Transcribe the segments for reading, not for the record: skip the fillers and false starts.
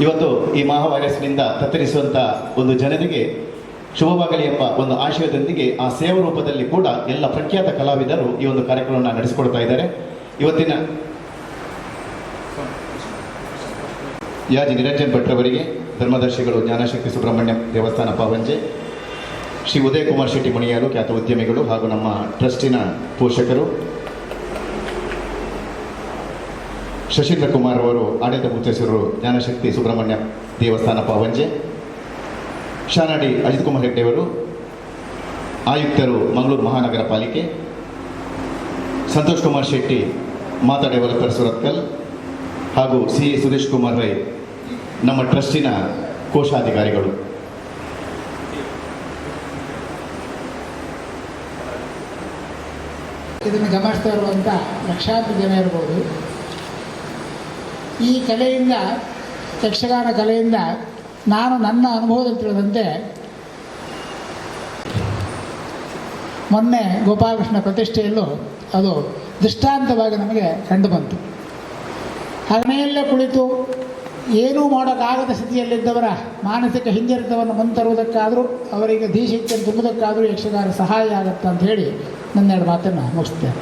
ಇವತ್ತು ಈ ಮಹಾವೈರಸ್ನಿಂದ ತತ್ತರಿಸುವಂಥ ಒಂದು ಜನತೆಗೆ ಶುಭವಾಗಲಿ ಎಂಬ ಒಂದು ಆಶಯದೊಂದಿಗೆ ಆ ಸೇವಾ ರೂಪದಲ್ಲಿ ಕೂಡ ಎಲ್ಲ ಪ್ರಖ್ಯಾತ ಕಲಾವಿದರು ಈ ಒಂದು ಕಾರ್ಯಕ್ರಮವನ್ನು ನಡೆಸಿಕೊಡ್ತಾ ಇದ್ದಾರೆ. ಇವತ್ತಿನ ಯಾಜಿ ನಿರಂಜನ್ ಭಟ್ರವರಿಗೆ, ಧರ್ಮದರ್ಶಿಗಳು ಜ್ಞಾನಶಕ್ತಿ ಸುಬ್ರಹ್ಮಣ್ಯ ದೇವಸ್ಥಾನ ಪಾವಂಜೆ, ಶ್ರೀ ಉದಯ್ ಕುಮಾರ್ ಶೆಟ್ಟಿ ಮಣಿಯಾರು ಖ್ಯಾತ ಉದ್ಯಮಿಗಳು ಹಾಗೂ ನಮ್ಮ ಟ್ರಸ್ಟಿನ ಪೋಷಕರು, ಶಶೀಂದ್ರ ಕುಮಾರ್ ಅವರು ಆಡಳಿತ ಮುಖ್ಯಸ್ಥರು ಜ್ಞಾನಶಕ್ತಿ ಸುಬ್ರಹ್ಮಣ್ಯ ದೇವಸ್ಥಾನ ಪಾವಂಜೆ, ಶಾನಾಡಿ ಅಜಿತ್ ಕುಮಾರ್ ಹೆಗ್ಡೆ ಅವರು ಆಯುಕ್ತರು ಮಂಗಳೂರು ಮಹಾನಗರ ಪಾಲಿಕೆ, ಸಂತೋಷ್ ಕುಮಾರ್ ಶೆಟ್ಟಿ ಮಾತಾ ಡೆವಲಪರ್ ಸುರತ್ಕಲ್ ಹಾಗೂ ಸಿ ಎ ಸುರೇಶ್ ಕುಮಾರ್ ರೈ ನಮ್ಮ ಟ್ರಸ್ಟಿನ ಕೋಶಾಧಿಕಾರಿಗಳು. ಇದನ್ನು ಗಮನಿಸ್ತಾ ಇರುವಂಥ ಲಕ್ಷಾಂತರ ಜನ ಇರ್ಬೋದು. ಈ ಕಲೆಯಿಂದ, ಯಕ್ಷಗಾನ ಕಲೆಯಿಂದ ನಾನು ನನ್ನ ಅನುಭವದಲ್ಲಿ ತಿಳಿದಂತೆ ಮೊನ್ನೆ ಗೋಪಾಲಕೃಷ್ಣ ಪ್ರತಿಷ್ಠೆಯಲ್ಲೂ ಅದು ದೃಷ್ಟಾಂತವಾಗಿ ನಮಗೆ ಕಂಡುಬಂತು. ಮನೆಯಲ್ಲೇ ಕುಳಿತು ಏನೂ ಮಾಡೋಕ್ಕಾಗದ ಸ್ಥಿತಿಯಲ್ಲಿದ್ದವರ ಮಾನಸಿಕ ಹಿಂಜರಿತವನ್ನು ಮುಂತರುವುದಕ್ಕಾದರೂ, ಅವರಿಗೆ ಧೀಶಕ್ತಿಯನ್ನು ತುಂಬುವುದಕ್ಕಾದರೂ ಯಕ್ಷಗಾನ ಸಹಾಯ ಆಗುತ್ತೆ ಅಂತ ಹೇಳಿ ನನ್ನೆರಡು ಮಾತನ್ನು ಮುಗಿಸ್ತೇನೆ.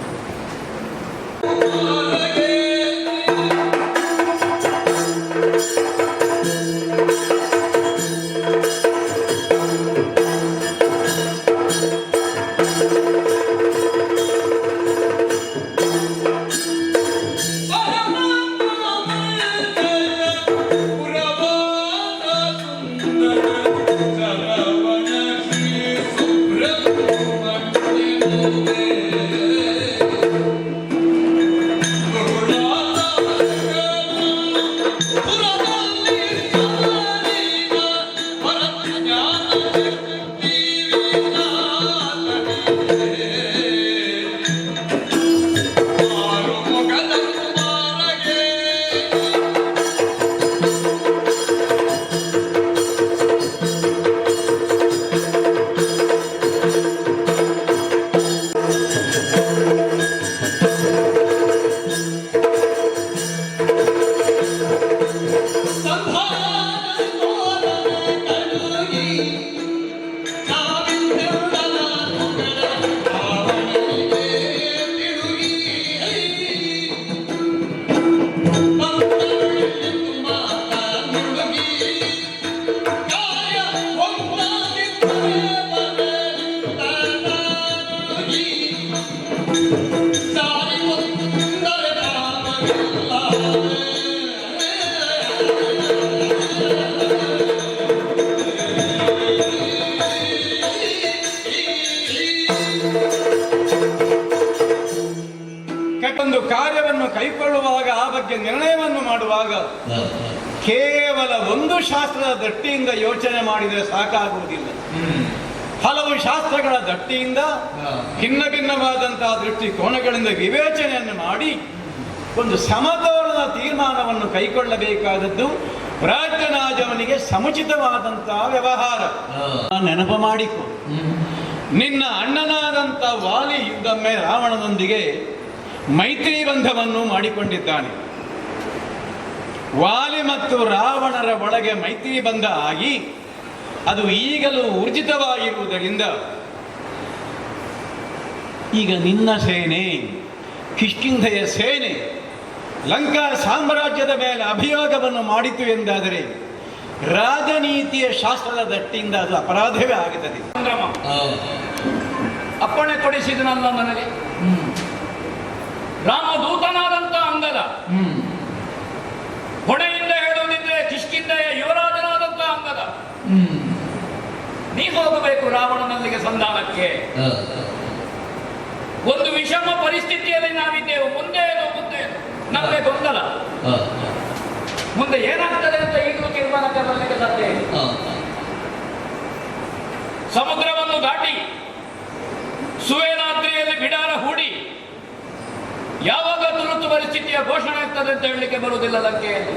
ಒಂದು ಕಾರ್ಯವನ್ನು ಕೈಗೊಳ್ಳುವಾಗ, ಆ ಬಗ್ಗೆ ನಿರ್ಣಯವನ್ನು ಮಾಡುವಾಗ ಕೇವಲ ಒಂದು ಶಾಸ್ತ್ರದ ದೃಷ್ಟಿಯಿಂದ ಯೋಚನೆ ಮಾಡಿದರೆ ಸಾಕಾಗುವುದಿಲ್ಲ. ಹಲವು ಶಾಸ್ತ್ರಗಳ ದೃಷ್ಟಿಯಿಂದ ಭಿನ್ನ ಭಿನ್ನವಾದಂತಹ ದೃಷ್ಟಿಕೋನಗಳಿಂದ ವಿವೇಚನೆಯನ್ನು ಮಾಡಿ ಒಂದು ಸಮತೋಲನ ತೀರ್ಮಾನವನ್ನು ಕೈಗೊಳ್ಳಬೇಕಾದದ್ದು ರಾಜನಾಜವನಿಗೆ ಸಮುಚಿತವಾದಂತಹ ವ್ಯವಹಾರ. ನೆನಪು ಮಾಡಿಕೊ, ನಿನ್ನ ಅಣ್ಣನಾದಂಥ ವಾಲಿ ಯುದ್ಧಮ್ಮೆ ರಾವಣನೊಂದಿಗೆ ಮೈತ್ರಿ ಬಂಧವನ್ನು ಮಾಡಿಕೊಂಡಿದ್ದಾನೆ. ವಾಲಿ ಮತ್ತು ರಾವಣರ ಒಳಗೆ ಮೈತ್ರಿ ಬಂಧ ಆಗಿ ಅದು ಈಗಲೂ ಊರ್ಜಿತವಾಗಿರುವುದರಿಂದ ಈಗ ನಿನ್ನ ಸೇನೆ, ಕಿಷ್ಕಿಂಧೆಯ ಸೇನೆ ಲಂಕಾ ಸಾಮ್ರಾಜ್ಯದ ಮೇಲೆ ಅಭಿಯೋಗವನ್ನು ಮಾಡಿತು ಎಂದಾದರೆ ರಾಜನೀತಿಯ ಶಾಸ್ತ್ರದ ದಟ್ಟಿಯಿಂದ ಅದು ಅಪರಾಧವೇ ಆಗುತ್ತದೆ. ಅಪ್ಪಣೆ ಕೊಡಿಸಿದನಲ್ಲ ನನಗೆ ರಾಮದೂತನಾದಂಥ ಅಂಗದ, ಹೊಣೆಯಿಂದ ಹೇಳುವುದಿದ್ರೆ ಕಿಷ್ಕಿಂಧೆಯ ಯುವರಾಜನಾದಂಥ ಅಂಗದ, ನೀ ಹೋಗಬೇಕು ರಾವಣನಲ್ಲಿಗೆ ಸಂಧಾನಕ್ಕೆ. ಒಂದು ವಿಷಮ ಪರಿಸ್ಥಿತಿಯಲ್ಲಿ ನಾವಿದ್ದೇವೆ. ಮುಂದೆ ನಮಗೆ ಗೊಂದಲ, ಮುಂದೆ ಏನಾಗ್ತದೆ ಅಂತ ಈಗಲೂ ತೀರ್ಮಾನಕ್ಕೆ ಬರಲಿಕ್ಕೆ ಸಾಧ್ಯ ಇಲ್ಲ. ಸಮುದ್ರವನ್ನು ದಾಟಿ ಸುವೇನಾದ್ರಿಯಲ್ಲಿ ಬಿಡಾರ ಹೂಡಿ ಯಾವಾಗ ತುರ್ತು ಪರಿಸ್ಥಿತಿಯ ಘೋಷಣೆ ಆಗ್ತದೆ ಅಂತ ಹೇಳಲಿಕ್ಕೆ ಬರುವುದಿಲ್ಲ ಲಂಕೆಯಲ್ಲಿ.